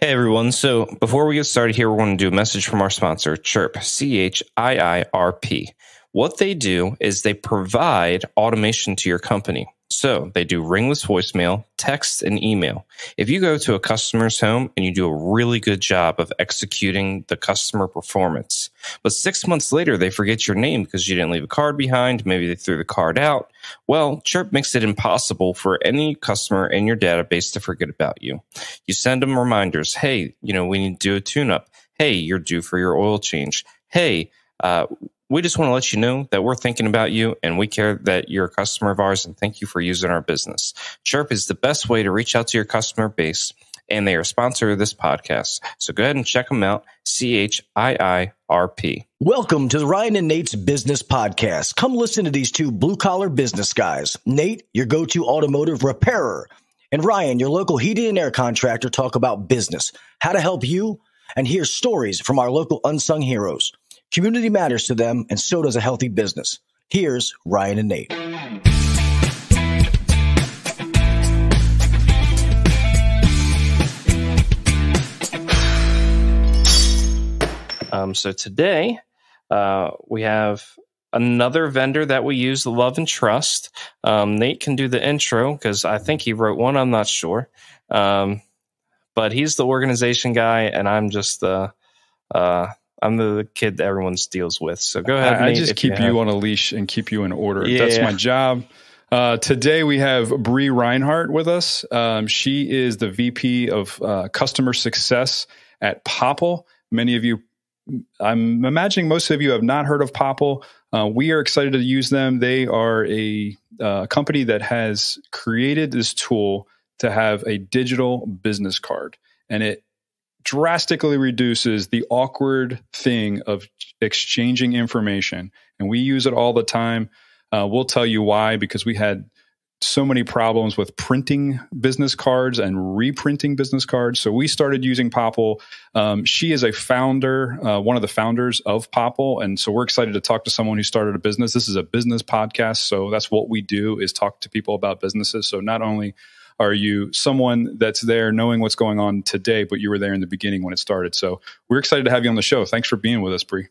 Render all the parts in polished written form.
Hey everyone, so before we get started here, we're going to do a message from our sponsor, Chirp, CHIIRP. What they do is they provide automation to your company. So they do ringless voicemail, text, and email. If you go to a customer's home and you do a really good job of executing the customer performance, but 6 months later they forget your name because you didn't leave a card behind, maybe they threw the card out, well, Chirp makes it impossible for any customer in your database to forget about you. You send them reminders. Hey, we need to do a tune-up. Hey, you're due for your oil change. Hey, we just want to let you know that we're thinking about you and we care that you're a customer of ours and thank you for using our business. Chirp is the best way to reach out to your customer base and they are a sponsor of this podcast. So go ahead and check them out, CHIIRP. Welcome to the Ryan and Nate's Business Podcast. Come listen to these two blue-collar business guys. Nate, your go-to automotive repairer, and Ryan, your local heating and air contractor, talk about business, how to help you, and hear stories from our local unsung heroes. Community matters to them, and so does a healthy business. Here's Ryan and Nate. So today we have another vendor that we use, love and trust. Nate can do the intro because I think he wrote one. I'm not sure. But he's the organization guy, and I'm just I'm the kid that everyone deals with. So go ahead, Nate. I just keep you on a leash and keep you in order. Yeah. That's my job. Today we have Bry Reinhardt with us. She is the VP of Customer Success at Popl. Many of you, I'm imagining most of you have not heard of Popl. We are excited to use them. They are a company that has created this tool to have a digital business card, and it drastically reduces the awkward thing of exchanging information. And we use it all the time. We'll tell you why, because we had so many problems with printing business cards and reprinting business cards. So we started using Popl. She is a founder, one of the founders of Popl. And so we're excited to talk to someone who started a business. This is a business podcast. So that's what we do, is talk to people about businesses. So not only are you someone that's there knowing what's going on today, but you were there in the beginning when it started. So we're excited to have you on the show. Thanks for being with us, Bry.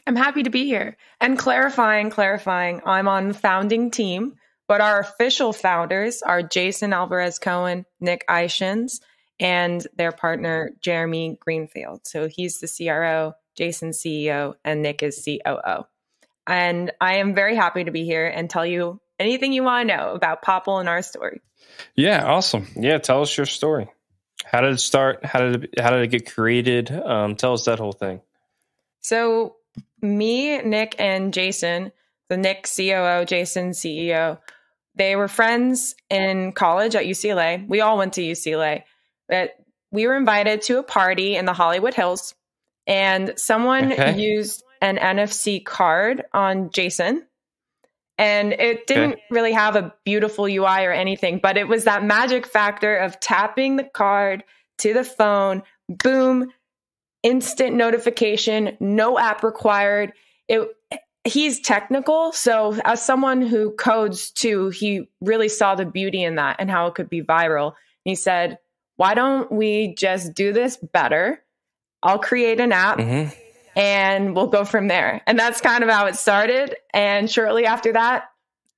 I'm happy to be here. And clarifying, I'm on the founding team, but our official founders are Jason Alvarez-Cohen, Nick Ishins, and their partner, Jeremy Greenfield. So he's the CRO, Jason's CEO, and Nick is COO. And I am very happy to be here and tell you anything you want to know about Popl and our story. Yeah, awesome. Yeah, tell us your story. How did it start? How did it get created? Tell us that whole thing. So me, Nick, and Jason, the Nick COO, Jason CEO, they were friends in college at UCLA. We all went to UCLA. But we were invited to a party in the Hollywood Hills, and someone used an NFC card on Jason. And it didn't really have a beautiful UI or anything, but it was that magic factor of tapping the card to the phone, boom, instant notification, no app required. He's technical, so as someone who codes too, he really saw the beauty in that and how it could be viral. And he said, why don't we just do this better? I'll create an app. And we'll go from there. And that's kind of how it started. And shortly after that,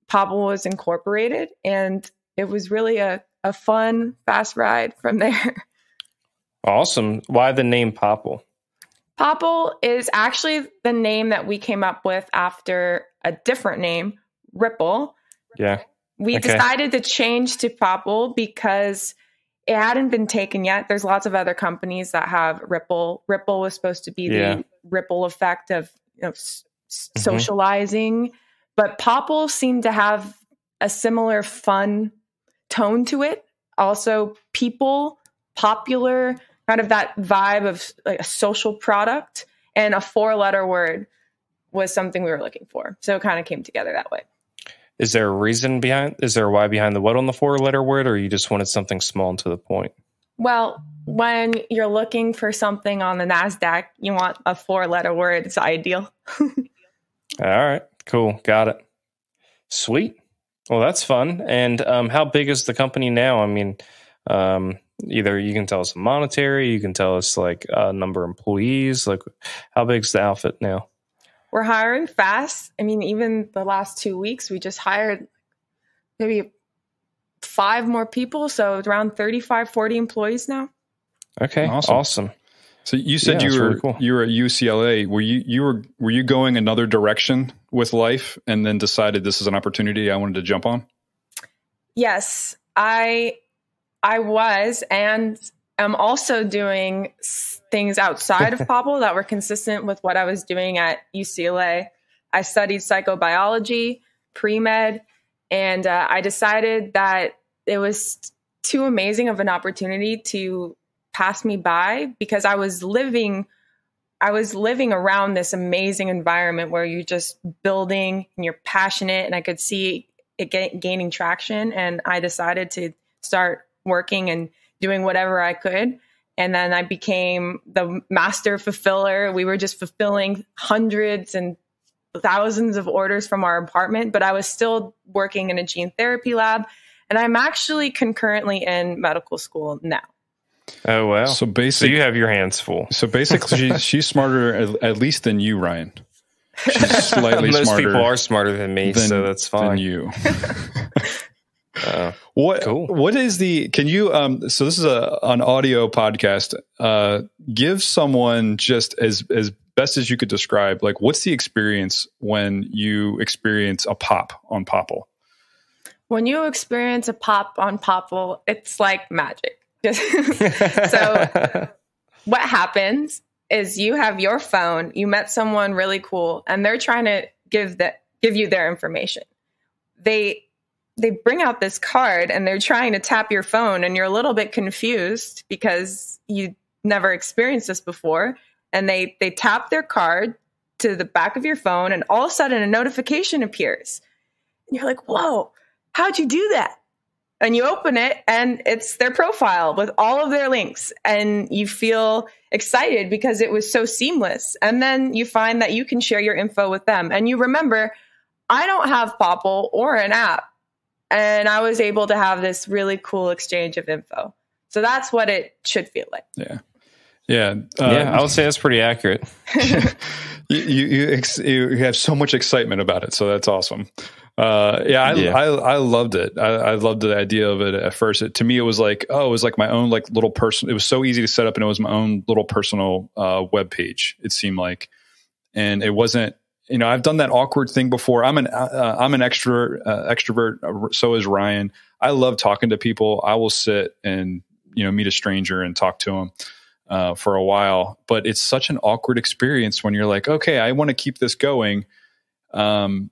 Popl was incorporated. And it was really a fun, fast ride from there. Awesome. Why the name Popl? Popl is actually the name that we came up with after a different name, Ripple. Yeah. We decided to change to Popl because it hadn't been taken yet. There's lots of other companies that have Ripple. Ripple was supposed to be the ripple effect of socializing, but Popl seemed to have a similar fun tone to it. Also, people, popular, kind of that vibe of like a social product, and a 4-letter word was something we were looking for. So it kind of came together that way. Is there a reason behind? Is there a why behind the what on the 4-letter word, or you just wanted something small and to the point? Well, when you're looking for something on the NASDAQ, you want a 4-letter word. It's ideal. All right, cool. Got it. Sweet. Well, that's fun. And how big is the company now? I mean, Either you can tell us monetary, you can tell us like number of employees. Like, how big's the outfit now? We're hiring fast. I mean, even the last 2 weeks, we just hired maybe 5 more people. So around 35, 40 employees now. Okay, awesome. So you said you were at UCLA. Were you going another direction with life, and then decided this is an opportunity I wanted to jump on? Yes, I was, and I'm also doing things outside of Popl that were consistent with what I was doing at UCLA. I studied psychobiology, pre-med, and I decided that it was too amazing of an opportunity to pass me by, because I was living around this amazing environment where you're just building and you're passionate, and I could see it gaining traction. And I decided to start working and doing whatever I could. And then I became the master fulfiller. We were just fulfilling hundreds and thousands of orders from our apartment, but I was still working in a gene therapy lab. And I'm actually concurrently in medical school now. Oh, wow. So basically, you have your hands full. So basically, she's smarter at least than you, Ryan. She's slightly Most smarter. Most people are smarter than me, so that's fine. Than you. What is the, can you, so this is an audio podcast, give someone just as best as you could describe, like, what's the experience when you experience a pop on Popl? When you experience a pop on Popl, it's like magic. So what happens is you have your phone, you met someone really cool, and they're trying to give you their information. They bring out this card and they're trying to tap your phone, and you're a little bit confused because you never experienced this before. And they tap their card to the back of your phone, and all of a sudden a notification appears. And you're like, whoa, how'd you do that? And you open it, and it's their profile with all of their links, and you feel excited because it was so seamless. And then you find that you can share your info with them. And you remember, I don't have Popl or an app, and I was able to have this really cool exchange of info. So that's what it should feel like. Yeah. Yeah. I would say that's pretty accurate. You have so much excitement about it. So that's awesome. I loved it. I loved the idea of it at first. To me, it was like, my own like little person. It was so easy to set up, and it was my own little personal web page. It seemed like, and it wasn't. I've done that awkward thing before. I'm an extrovert. So is Ryan. I love talking to people. I will sit and meet a stranger and talk to them for a while. But it's such an awkward experience when you're like, okay, I want to keep this going. Do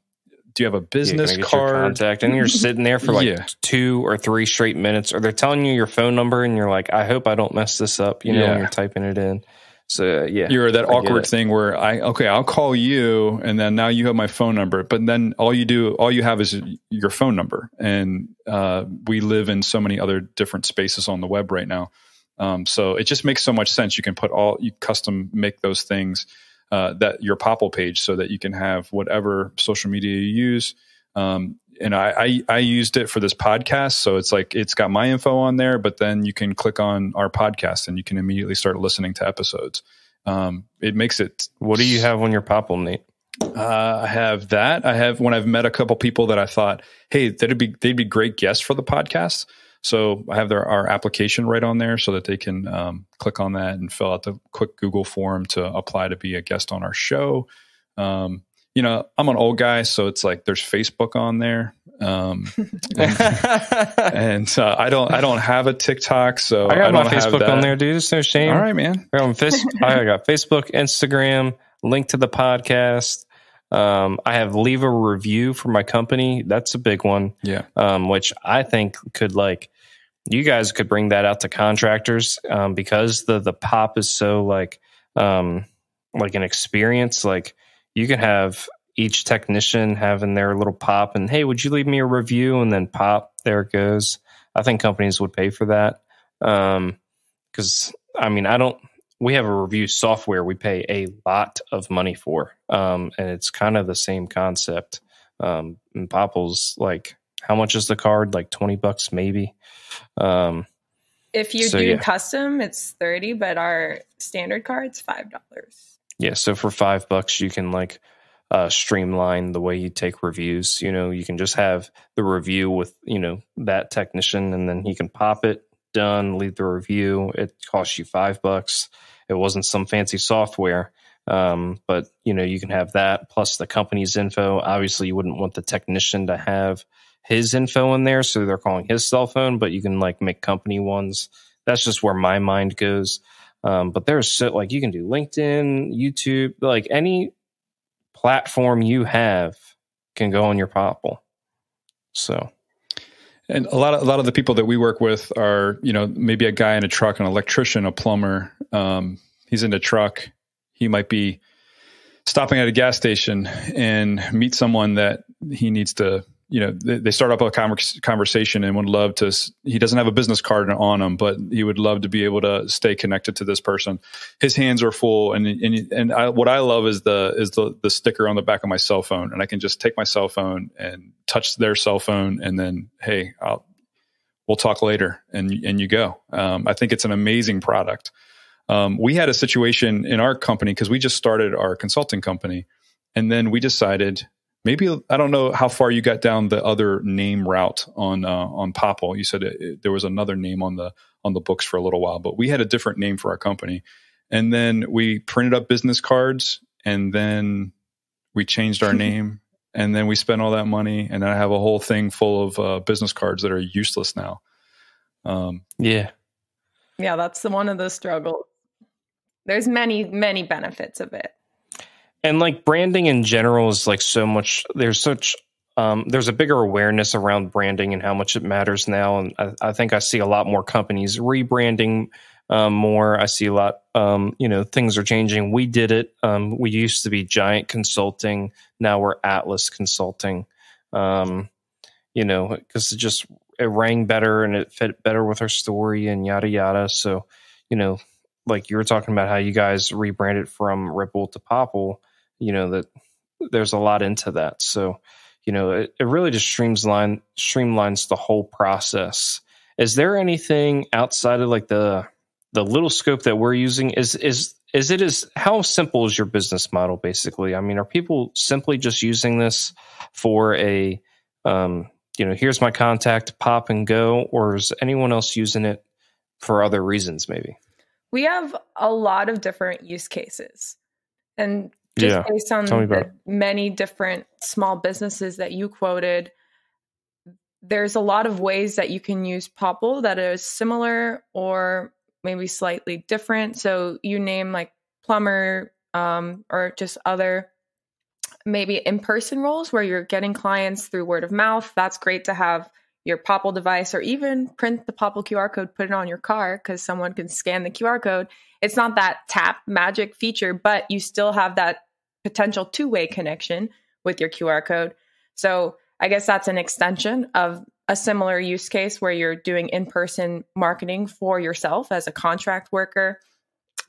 you have a business card? Contact, and you're sitting there for like 2 or 3 straight minutes, or they're telling you your phone number, and you're like, I hope I don't mess this up, when you're typing it in. So you're that awkward thing where I'll call you, and then now you have my phone number, but then all you have is your phone number. And we live in so many other different spaces on the web right now. So it just makes so much sense. You can you custom make those things, that your Popl page, so that you can have whatever social media you use. And I used it for this podcast. So it's like, it's got my info on there, but then you can click on our podcast and you can immediately start listening to episodes. It makes it. What do you have on your Popl, Nate? I have that. I have, when I've met a couple people that I thought, hey, they'd be great guests for the podcast. So I have our application right on there, so that they can click on that and fill out the quick Google form to apply to be a guest on our show. I'm an old guy, so it's like there's Facebook on there, and I don't have a TikTok, so I don't my have Facebook that on there, dude. It's no shame. All right, man. I got Facebook, Instagram, link to the podcast. I have leave a review for my company. That's a big one. Yeah. Which I think could you guys could bring that out to contractors, because the pop is so like an experience. Like, you can have each technician having their little pop and, hey, would you leave me a review? And then pop, there it goes. I think companies would pay for that. Cause we have a review software we pay a lot of money for. And it's kind of the same concept. And Popl's like, how much is the card? Like $20 maybe. If you're doing custom, it's $30, but our standard card's $5. Yeah. So for $5, you can like streamline the way you take reviews. You know, you can just have the review with, you know, that technician, and then he can pop it, done, leave the review. It costs you $5. It wasn't some fancy software. But you know, you can have that plus the company's info. Obviously you wouldn't want the technician to have his info in there, so they're calling his cell phone, but you can like make company ones. That's just where my mind goes. But there's so like you can do LinkedIn, YouTube, like any platform you have can go on your Popl. So, and a lot of the people that we work with are, you know, maybe a guy in a truck, an electrician, a plumber. He's in a truck. He might be stopping at a gas station and meet someone that he needs to, you know, they start up a conversation and would love to, he doesn't have a business card on him, but he would love to be able to stay connected to this person. His hands are full. What I love is the sticker on the back of my cell phone. And I can just take my cell phone and touch their cell phone and then, hey, we'll talk later. And you go. I think it's an amazing product. We had a situation in our company because we just started our consulting company, and then we decided maybe, I don't know how far you got down the other name route on Popl. You said there was another name on the books for a little while, but we had a different name for our company, and then we printed up business cards, and then we changed our name, and then we spent all that money, and I have a whole thing full of business cards that are useless now. Yeah, that's one of the struggles. There's many, many benefits of it. And like branding in general is like so much, there's a bigger awareness around branding and how much it matters now. And I think I see a lot more companies rebranding more. I see a lot, you know, things are changing. We did it. We used to be Giant Consulting. Now we're Atlas Consulting, you know, because it rang better and it fit better with our story and yada, yada. So, you know, like you were talking about how you guys rebranded from Ripple to Popl, you know, that there's a lot into that. So, you know, it really just streamlines the whole process. Is there anything outside of like the little scope that we're using? How simple is your business model basically? I mean, are people simply just using this for a, you know, here's my contact, pop and go, or is anyone else using it for other reasons maybe? We have a lot of different use cases, and just based on the many different small businesses that you quoted, there's a lot of ways that you can use Popl that is similar or maybe slightly different. So you name like plumber or just other maybe in-person roles where you're getting clients through word of mouth. That's great to have your Popl device, or even print the Popl QR code, put it on your car because someone can scan the QR code. It's not that tap magic feature, but you still have that potential two-way connection with your QR code. So I guess that's an extension of a similar use case where you're doing in-person marketing for yourself as a contract worker.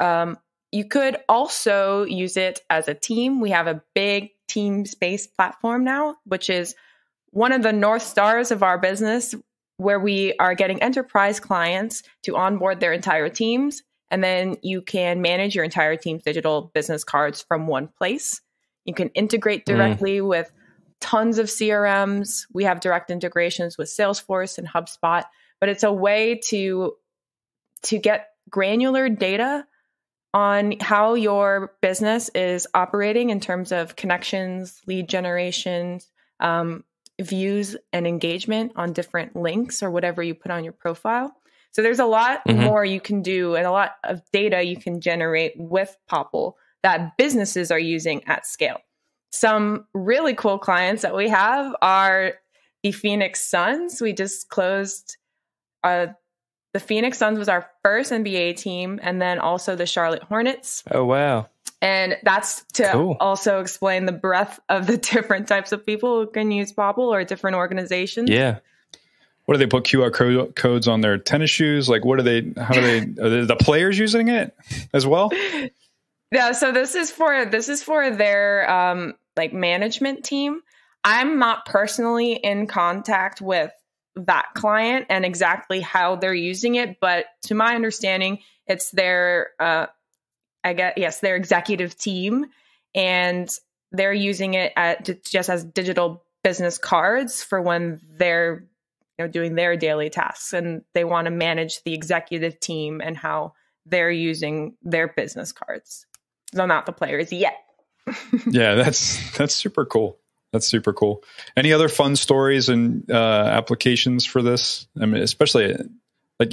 You could also use it as a team. We have a big Teams-based platform now, which is one of the North Stars of our business, where we are getting enterprise clients to onboard their entire teams. And then you can manage your entire team's digital business cards from one place. You can integrate directly with tons of CRMs. We have direct integrations with Salesforce and HubSpot, but it's a way to get granular data on how your business is operating in terms of connections, lead generation, views and engagement on different links or whatever you put on your profile. So there's a lot more you can do and a lot of data you can generate with Popl that businesses are using at scale. Some really cool clients that we have are the Phoenix Suns. We just closed the Phoenix Suns was our first NBA team, and then also the Charlotte Hornets. Oh, wow. And that's to also explain the breadth of the different types of people who can use Popl or different organizations. Yeah. What do they put QR codes on their tennis shoes? Like, are the players using it as well? Yeah. So this is for their like management team. I'm not personally in contact with that client and exactly how they're using it. But to my understanding, it's their, their executive team, and they're using it just as digital business cards for when they're doing their daily tasks, and they want to manage the executive team and how they're using their business cards. So not the players yet. Yeah, that's super cool. That's super cool. Any other fun stories and applications for this? I mean, especially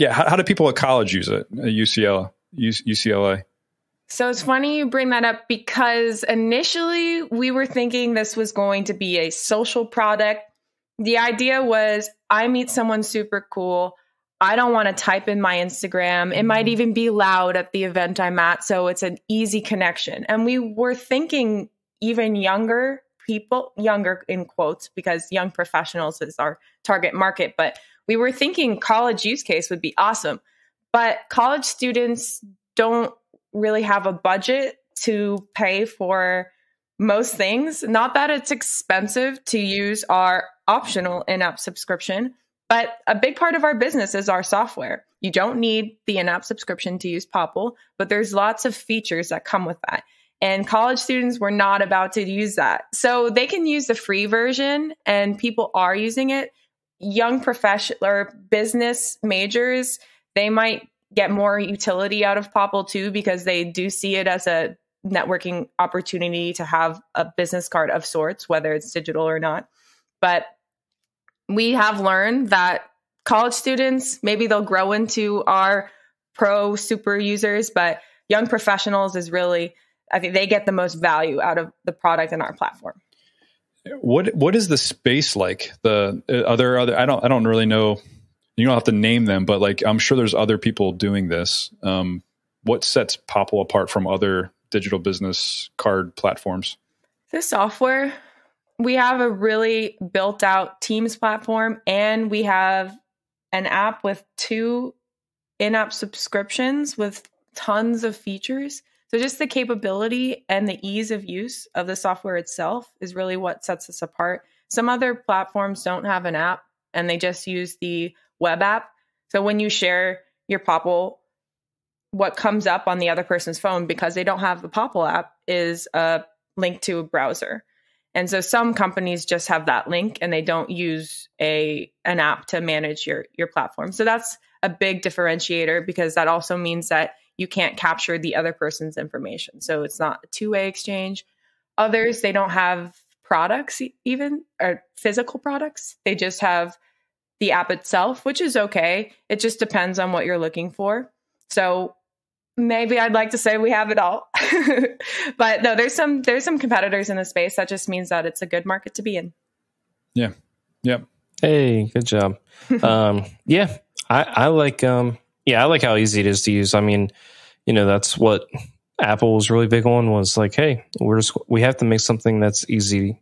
how do people at college use it at UCLA? So it's funny you bring that up, because initially we were thinking this was going to be a social product. The idea was, I meet someone super cool. I don't want to type in my Instagram. It might even be loud at the event I'm at. So it's an easy connection. And we were thinking even younger people, younger in quotes, because young professionals is our target market. But we were thinking college use case would be awesome. But college students don't really have a budget to pay for most things. Not that it's expensive to use our optional in-app subscription, but a big part of our business is our software. You don't need the in-app subscription to use Popl, but there's lots of features that come with that. And college students were not about to use that. So they can use the free version, and people are using it. Young professional or business majors, they might get more utility out of Popl too, because they do see it as a networking opportunity to have a business card of sorts, whether it's digital or not. But we have learned that college students, maybe they'll grow into our pro super users, but young professionals is really, I think they get the most value out of the product and our platform. What is the space like? The other I don't really know. You don't have to name them, but like I'm sure there's other people doing this. What sets Popl apart from other digital business card platforms? The software. We have a really built out Teams platform, and we have an app with 2 in-app subscriptions with tons of features. So just the capability and the ease of use of the software itself is really what sets us apart. Some other platforms don't have an app, and they just use the web app. So when you share your Popl, what comes up on the other person's phone, because they don't have the Popl app, is a link to a browser. And so some companies just have that link, and they don't use an app to manage your platform. So that's a big differentiator, because that also means that you can't capture the other person's information. So it's not a two-way exchange. Others, they don't have products even, or physical products. They just have the app itself, which is okay. It just depends on what you're looking for. So maybe I'd like to say we have it all. But no, there's some competitors in the space. That just means that it's a good market to be in. Yeah. Yep. Hey, good job. Yeah, I like I like how easy it is to use. I mean, that's what Apple was really big on, was like, hey, we have to make something that's easy,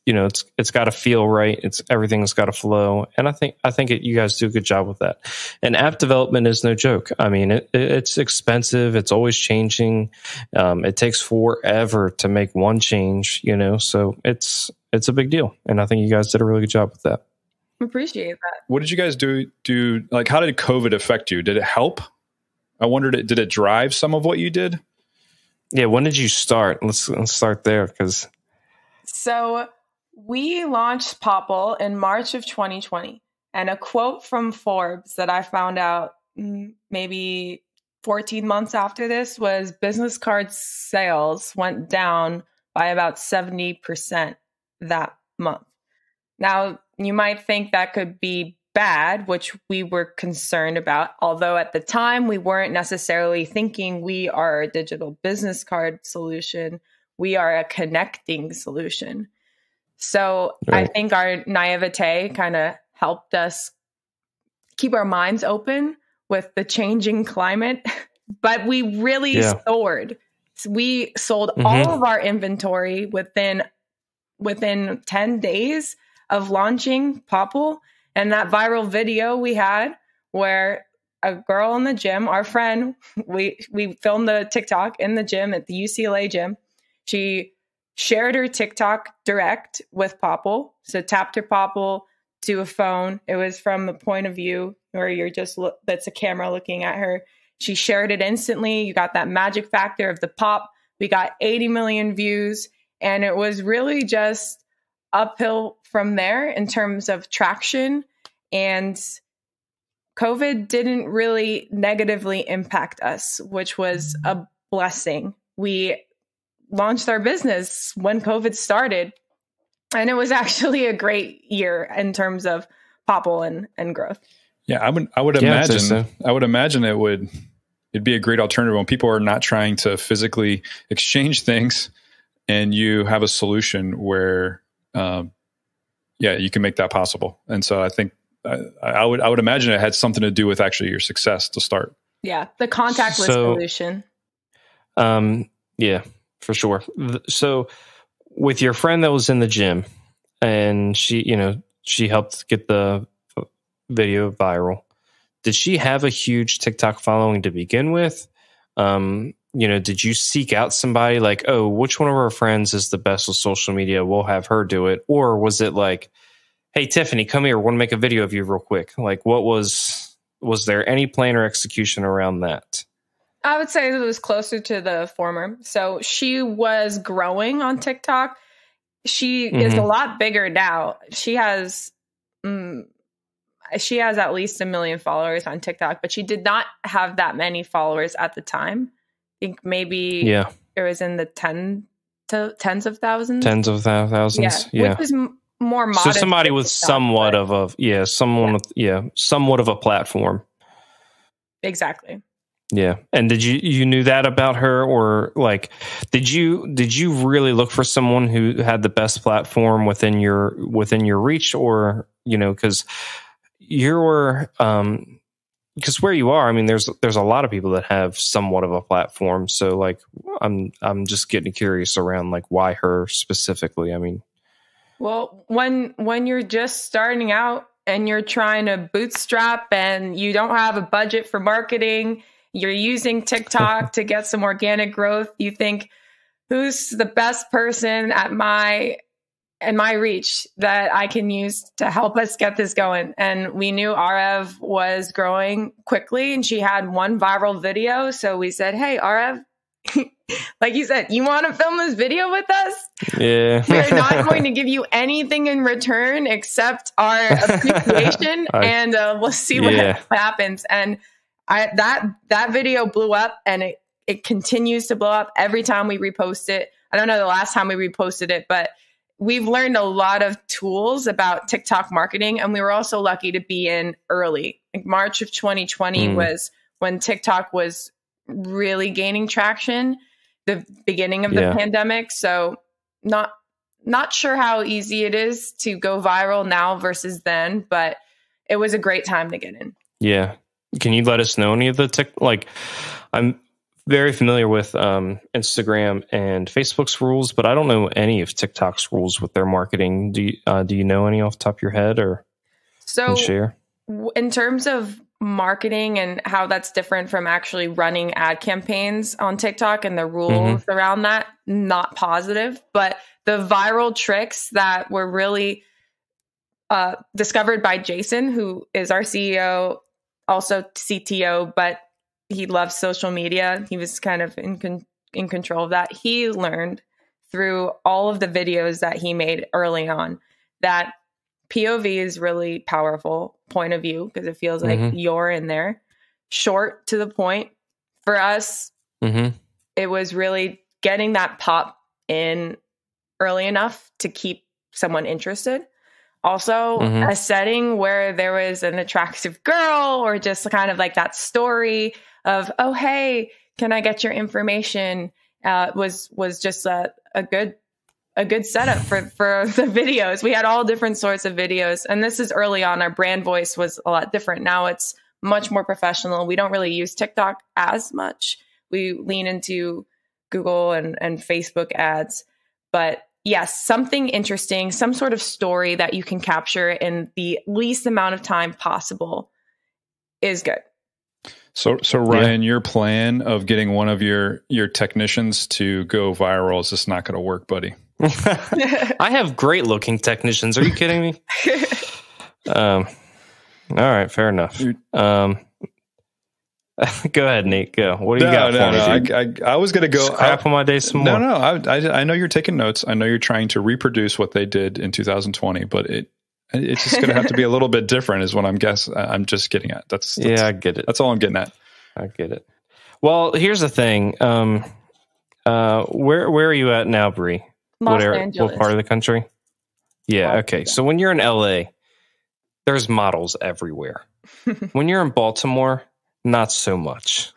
it's got to feel right. Everything's got to flow. And I think you guys do a good job with that. And app development is no joke. I mean, it's expensive. It's always changing. It takes forever to make one change, so it's a big deal. And I think you guys did a really good job with that. Appreciate that. What did you guys do? Like, how did COVID affect you? Did it help? I wondered, did it drive some of what you did? Yeah. When did you start? Let's start there. So we launched Popl in March of 2020, and a quote from Forbes that I found out maybe 14 months after this was business card sales went down by about 70% that month. Now, you might think that could be bad, which we were concerned about, although at the time we weren't necessarily thinking we are a digital business card solution. We are a connecting solution. So right. I think our naivete kind of helped us keep our minds open with the changing climate, but we really soared. We sold all of our inventory within 10 days of launching Popl. And that viral video we had where a girl in the gym, our friend, we filmed the TikTok in the gym at the UCLA gym. She shared her TikTok direct with Popl. So tapped her Popl, to a phone. It was from the point of view where you're just that's a camera looking at her. She shared it instantly. You got that magic factor of the pop. We got 80 million views, and it was really just uphill from there in terms of traction. And COVID didn't really negatively impact us, which was a blessing. We launched our business when COVID started, and it was actually a great year in terms of Popl and growth. Yeah, I would imagine. So. I would imagine it'd be a great alternative when people are not trying to physically exchange things, and you have a solution where, you can make that possible. And so I think I would imagine it had something to do with actually your success to start. Yeah, the contactless solution. Yeah, for sure. So with your friend that was in the gym, and she helped get the video viral. Did she have a huge TikTok following to begin with? Did you seek out somebody like, oh, which one of our friends is the best with social media? We'll have her do it. Or was it like, hey, Tiffany, come here. I want to make a video of you real quick. Like, was there any plan or execution around that? I would say it was closer to the former. So she was growing on TikTok. She is a lot bigger now. She has at least 1 million followers on TikTok, but she did not have that many followers at the time. I think maybe it was in the tens of thousands. Tens of thousands. Yeah. Which is more modest. So somebody with somewhat of a platform. Exactly. Yeah. And did you knew that about her, or like, did you really look for someone who had the best platform within your reach, or, because because where you are, I mean, there's a lot of people that have somewhat of a platform. So like, I'm just getting curious around like why her specifically. I mean, well, when you're just starting out and you're trying to bootstrap and you don't have a budget for marketing, you're using TikTok to get some organic growth. You think, who's the best person at my reach that I can use to help us get this going? And we knew Arev was growing quickly, and she had one viral video. So we said, hey, Arev, like you said, you want to film this video with us? Yeah. We're not going to give you anything in return except our appreciation, and we'll see what happens. And that video blew up, and it continues to blow up every time we repost it. I don't know the last time we reposted it, but we've learned a lot of tools about TikTok marketing, and we were also lucky to be in early. Like March of 2020 was when TikTok was really gaining traction, the beginning of the pandemic. So not sure how easy it is to go viral now versus then, but it was a great time to get in. Yeah. Can you let us know any of the I'm very familiar with Instagram and Facebook's rules, but I don't know any of TikTok's rules with their marketing. Do you know any off the top of your head, or so share? In terms of marketing and how that's different from actually running ad campaigns on TikTok and the rules around that, not positive. But the viral tricks that were really discovered by Jason, who is our CEO, also CTO, but he loves social media. He was kind of in control of that. He learned through all of the videos that he made early on that POV is really powerful, point of view, because it feels like you're in there. Short to the point. For us, it was really getting that pop in early enough to keep someone interested. Also, a setting where there was an attractive girl, or just kind of like that story of, oh, hey, can I get your information? Was just a good setup for the videos. We had all different sorts of videos, and this is early on. Our brand voice was a lot different. Now it's much more professional. We don't really use TikTok as much. We lean into Google and Facebook ads, but yes, something interesting, some sort of story that you can capture in the least amount of time possible is good. So Ryan, your plan of getting one of your technicians to go viral is just not going to work, buddy. I have great looking technicians. Are you kidding me? All right, fair enough. Go ahead, Nate. Go. What do you got for me? I was going to go scrap on my day some more. No. I know you're taking notes. I know you're trying to reproduce what they did in 2020, but it's just going to have to be a little bit different, is what I'm just getting at. That's I get it. That's all I'm getting at. I get it. Well, here's the thing. Where are you at now, Bry? Los Angeles. What part of the country? Yeah. Okay. So when you're in LA, there's models everywhere. When you're in Baltimore, not so much.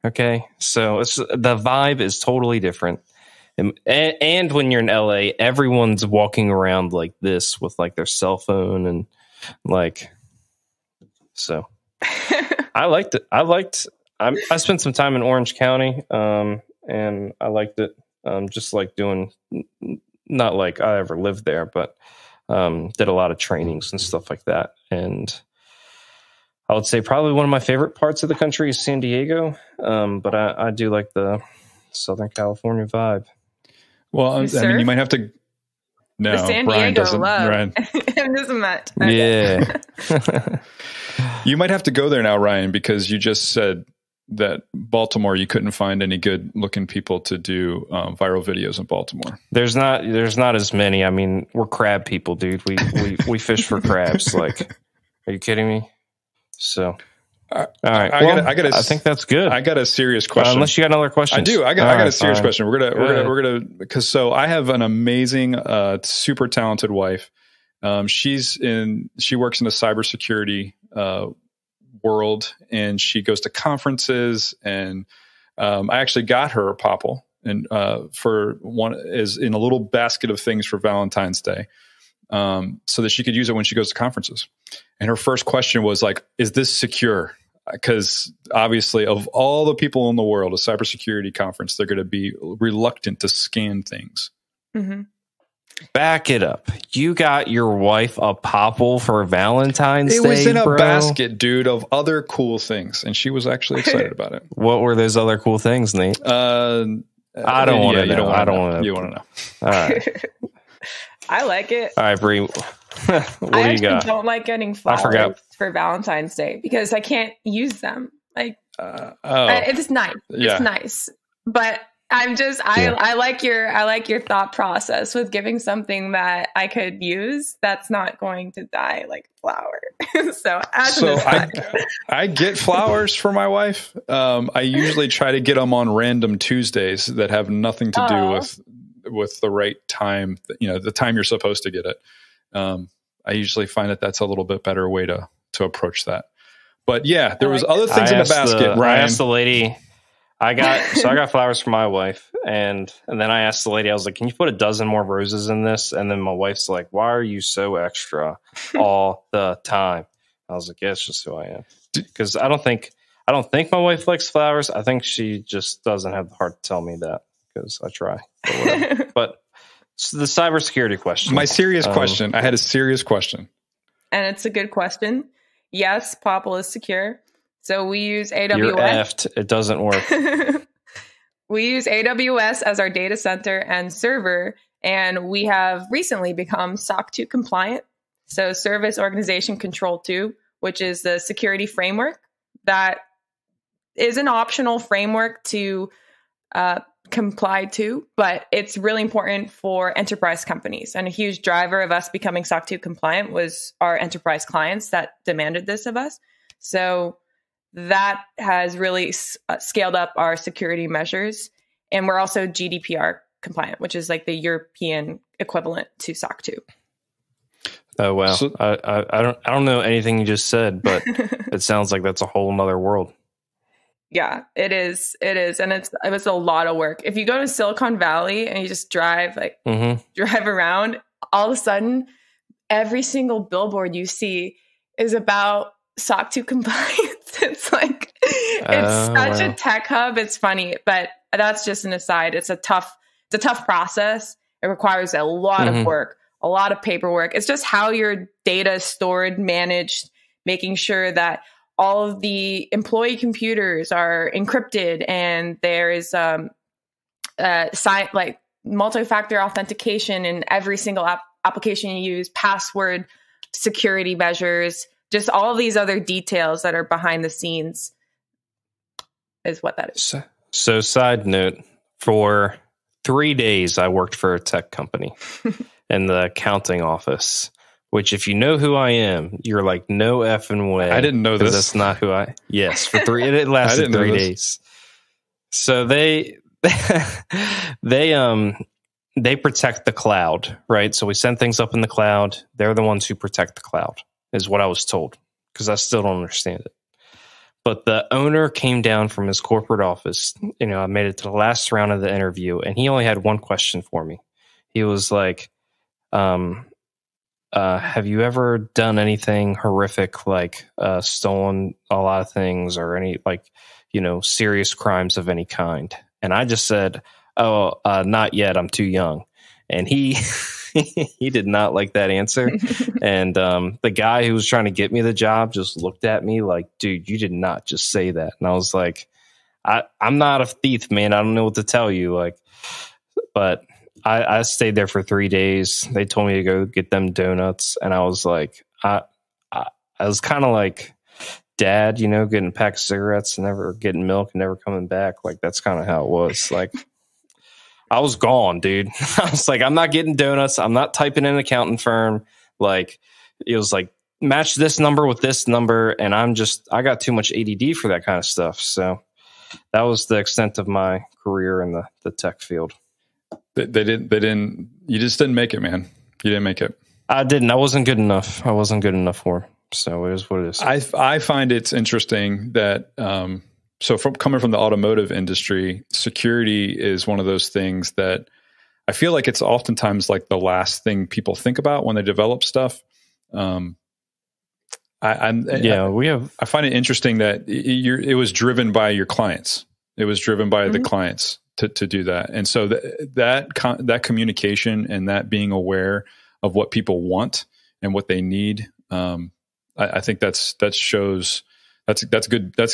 Okay. So the vibe is totally different. And when you're in LA, everyone's walking around like this with like their cell phone and like, so I liked it. I spent some time in Orange County, and I liked it. Just like doing, not like I ever lived there, but did a lot of trainings and stuff like that. And I would say probably one of my favorite parts of the country is San Diego, but I do like the Southern California vibe. Well, I mean, you might have to. No, the San Brian Diego doesn't. love. Ryan. Doesn't much. Okay. Yeah. You might have to go there now, Ryan, because you just said that Baltimore, you couldn't find any good looking people to do viral videos in Baltimore. There's not as many. I mean, we're crab people, dude. We fish for crabs. Like, are you kidding me? So, all right. I think that's good. I got a serious question. Unless you got another question. I do. I got a serious question. We're gonna because so I have an amazing, super talented wife. She works in the cybersecurity world, and she goes to conferences, and I actually got her a Popl, and for one is in a little basket of things for Valentine's Day, so that she could use it when she goes to conferences. And her first question was like, "Is this secure?" Because obviously, of all the people in the world, a cybersecurity conference, they're going to be reluctant to scan things. Mm-hmm. Back it up. You got your wife a Popl for Valentine's Day, It was in a bro? basket, dude, of other cool things, and she was actually excited about it. What were those other cool things, Nate? I don't want to know. I don't want to. You want to know? All right. I like it. All right, Bry. What do you got? I don't like getting flowers for Valentine's Day because I can't use them. Like, it's nice. Yeah. It's nice, but I like your thought process with giving something that I could use that's not going to die like flower. So I get flowers for my wife. I usually try to get them on random Tuesdays that have nothing to do with the right time. The time you're supposed to get it. I usually find that that's a little bit better way to approach that. But yeah, there was other things in the basket. Ryan. I asked the lady. I got flowers for my wife, and then I asked the lady. I was like, "Can you put a dozen more roses in this?" And then my wife's like, "Why are you so extra all the time?" I was like, "Yeah, it's just who I am." Because I don't think my wife likes flowers. I think she just doesn't have the heart to tell me that because I try. But the cybersecurity question. My serious question. I had a serious question, and it's a good question. Yes, Popl is secure. So we use AWS. You're effed. It doesn't work. We use AWS as our data center and server, and we have recently become SOC 2 compliant. So Service Organization Control 2, which is the security framework that is an optional framework to comply to, but it's really important for enterprise companies. And a huge driver of us becoming SOC 2 compliant was our enterprise clients that demanded this of us. So that has really scaled up our security measures. And we're also GDPR compliant, which is like the European equivalent to SOC 2. Oh, wow. So, I don't know anything you just said, but it sounds like that's a whole nother world. Yeah, it is. It is. And it was a lot of work. If you go to Silicon Valley and you just drive around, all of a sudden, every single billboard you see is about SOC 2 compliance. It's like, it's such a tech hub. It's funny, but that's just an aside. It's a tough process. It requires a lot of work, a lot of paperwork. It's just how your data is stored, managed, making sure that all of the employee computers are encrypted and there is multi-factor authentication in every single application you use, password security measures, just all these other details that are behind the scenes is what that is. So side note, for 3 days, I worked for a tech company in the accounting office, which if you know who I am, you're like, no effing way. I didn't know this. That's not who yes, for it lasted 3 days. So they protect the cloud, right? So we send things up in the cloud. They're the ones who protect the cloud, is what I was told, because I still don't understand it. But the owner came down from his corporate office. I made it to the last round of the interview, and he only had one question for me. He was like, have you ever done anything horrific, like stolen a lot of things or any serious crimes of any kind? And I just said, not yet. I'm too young. And he he did not like that answer. And the guy who was trying to get me the job just looked at me like, dude, you did not just say that. And I was like, I'm not a thief, man. I don't know what to tell you. But I stayed there for 3 days. They told me to go get them donuts. And I was like, I was kind of like dad, getting a pack of cigarettes and never getting milk and never coming back. Like, that's kind of how it was. Like, I was gone, dude. I was like, I'm not getting donuts. I'm not typing in an accounting firm. Like, it was like, match this number with this number. And I got too much ADD for that kind of stuff. So that was the extent of my career in the tech field. You just didn't make it, man. You didn't make it. I didn't. I wasn't good enough. I wasn't good enough for him. So it is what it is. I find it's interesting that, so coming from the automotive industry, security is one of those things that I feel like it's oftentimes like the last thing people think about when they develop stuff. I find it interesting that it was driven by your clients. It was driven by the clients to do that. And so that communication and that being aware of what people want and what they need, I think that's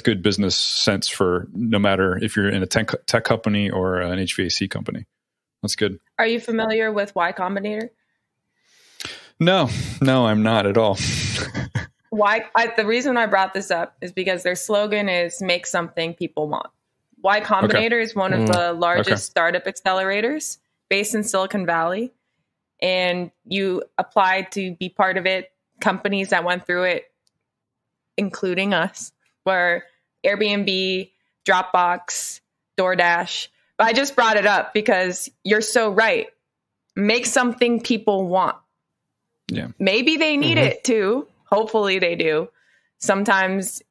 good business sense for no matter if you're in a tech company or an HVAC company. That's good. Are you familiar with Y Combinator? No, I'm not at all. The reason I brought this up is because their slogan is "Make something people want." Y Combinator is one of the largest startup accelerators based in Silicon Valley, and you applied to be part of it. Companies that went through it, including us, were Airbnb, Dropbox, DoorDash. But I just brought it up because you're so right. Make something people want. Yeah. Maybe they need it too. Hopefully they do. Sometimes,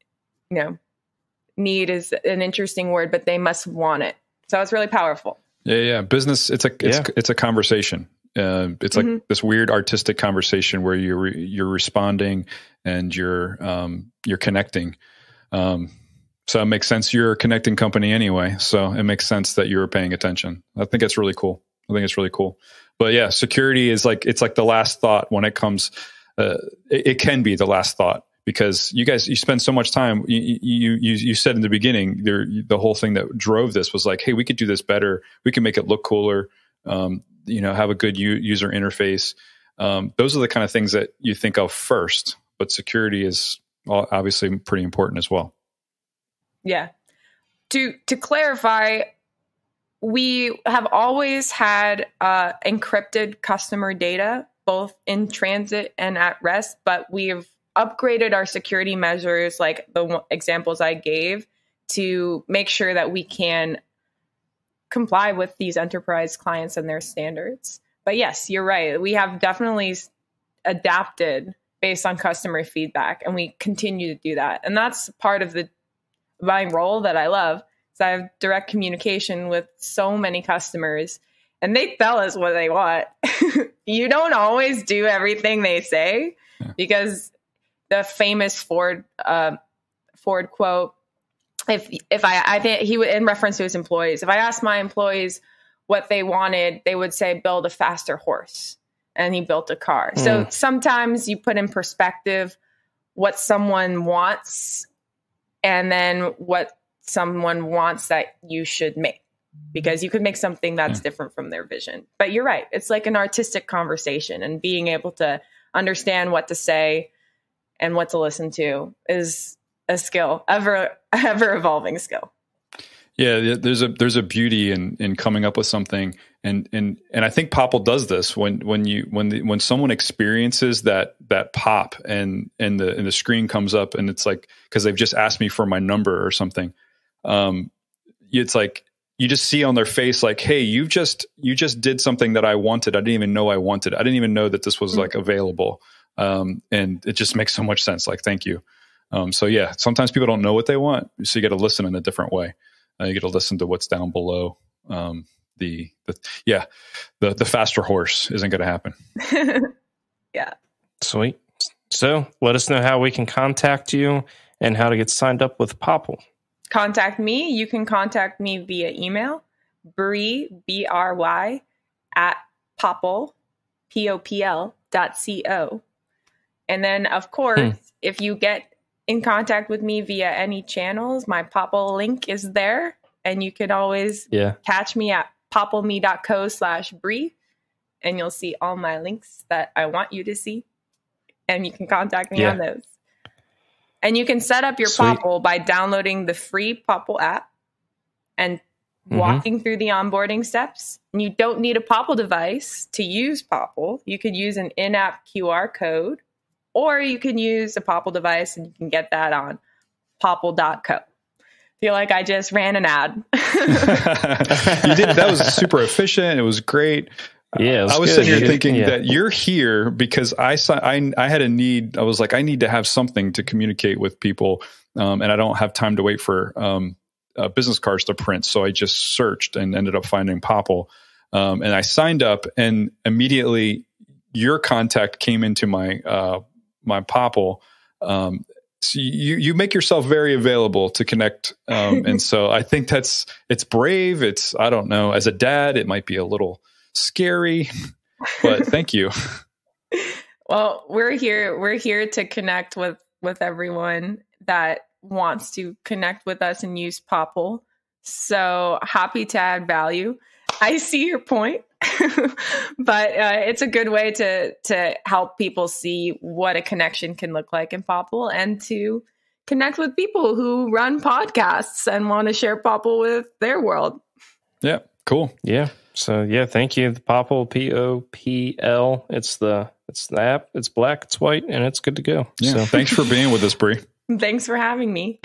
need is an interesting word, but they must want it. So it's really powerful. Yeah. Business, it's a conversation. It's like this weird artistic conversation where you're responding and you're connecting. So it makes sense. You're a connecting company anyway. So it makes sense that you're paying attention. I think it's really cool. But yeah, security is it's like the last thought when it comes, it can be the last thought because you spend so much time. You said in the beginning, the whole thing that drove this was like, hey, we could do this better. We can make it look cooler. Have a good user interface. Those are the kind of things that you think of first, but security is obviously pretty important as well. Yeah. To clarify, we have always had encrypted customer data, both in transit and at rest, but we've upgraded our security measures, like the examples I gave, to make sure that we can comply with these enterprise clients and their standards. But yes, you're right. We have definitely adapted based on customer feedback, and we continue to do that. And that's part of my role that I love. So I have direct communication with so many customers, and they tell us what they want. You don't always do everything they say, because the famous Ford quote, I think he would, in reference to his employees, if I asked my employees what they wanted, they would say, build a faster horse. And he built a car. So sometimes you put in perspective what someone wants and then what someone wants that you should make, because you could make something that's different from their vision. But you're right. It's like an artistic conversation, and being able to understand what to say and what to listen to is a skill, ever evolving skill. Yeah, there's a beauty in coming up with something, and I think Popl does this when someone experiences that pop and the screen comes up and it's like, because they've just asked me for my number or something, it's like you just see on their face like, hey, you just did something that I wanted. I didn't even know I wanted. I didn't even know that this was like available, and it just makes so much sense. Like, thank you. So yeah, sometimes people don't know what they want, so you got to listen in a different way. You get to listen to what's down below. The faster horse isn't going to happen. Yeah. Sweet. So let us know how we can contact you and how to get signed up with Popl. Contact me. You can contact me via email, Bry, BRY, at Popl, POPL.co. And then, of course, if you get in contact with me via any channels, my Popl link is there, and you can always catch me at poplme.co/Bry, and you'll see all my links that I want you to see, and you can contact me on those. And you can set up your Popl by downloading the free Popl app and walking through the onboarding steps. And you don't need a Popl device to use Popl. You could use an in-app QR code, or you can use a Popl device, and you can get that on popl.co. Feel like I just ran an ad. You did. That was super efficient. It was great. Yeah, I was sitting here thinking that you're here because I had a need. I was like, I need to have something to communicate with people, and I don't have time to wait for business cards to print. So I just searched and ended up finding Popl, and I signed up, and immediately your contact came into my Popl. So you make yourself very available to connect, and so I think it's brave. I don't know. As a dad, it might be a little scary, but thank you. Well, we're here to connect with everyone that wants to connect with us and use Popl. So happy to add value. I see your point, but it's a good way to help people see what a connection can look like in Popl, and to connect with people who run podcasts and want to share Popl with their world. Yeah, cool. Yeah. So yeah, thank you. The Popl, POPL. It's the app. It's black, it's white, and it's good to go. Yeah. So thanks for being with us, Bry. Thanks for having me.